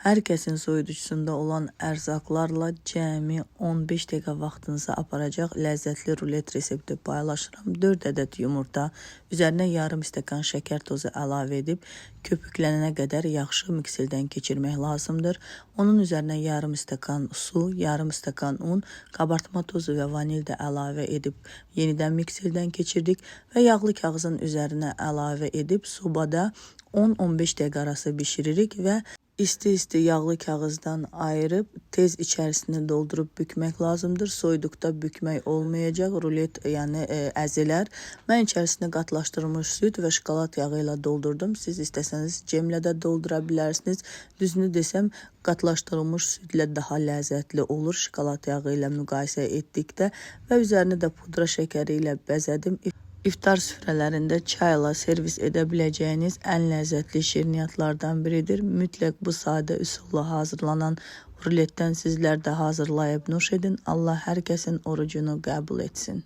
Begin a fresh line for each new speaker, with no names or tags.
Hər kəsin soyuducusunda olan ərzaqlarla cəmi 15 dəqiqə vaxtınızı aparacaq ləzzətli rulet resepti paylaşıram. 4 ədəd yumurta, üzərinə yarım stəkan şəkər tozu əlavə edib, köpüklənənə qədər yaxşı mikserdən keçirmək lazımdır. Onun üzərinə yarım stəkan su, yarım stəkan un, qabartma tozu və vanil də əlavə edib, yenidən mikserdən keçirdik və yağlı kağızın üzərinə əlavə edib, sobada 10-15 dəqiqə arası bişiririk və İsti yağlı kağızdan ayırıb tez içərisine doldurup bükmək lazımdır. Soyduqda bükmək olmayacaq, rulet yəni əzilər. Mən içərisine qatlaşdırılmış süt və şokolad yağı ilə doldurdum. Siz istəsəniz cemlə də doldura bilərsiniz. Düzünü desəm, qatlaşdırılmış sütlə daha ləzzətli olur şokolad yağı ilə müqayisə etdikdə və üzərini də pudra şəkəri ilə bəzədim. İftar süfrələrində çayla servis edə biləcəyiniz ən ləzzətli şirniyyatlardan biridir. Mütləq bu sadə üsulla hazırlanan ruletdən sizlər də hazırlayıb nuş edin. Allah hər kəsin orucunu qəbul etsin.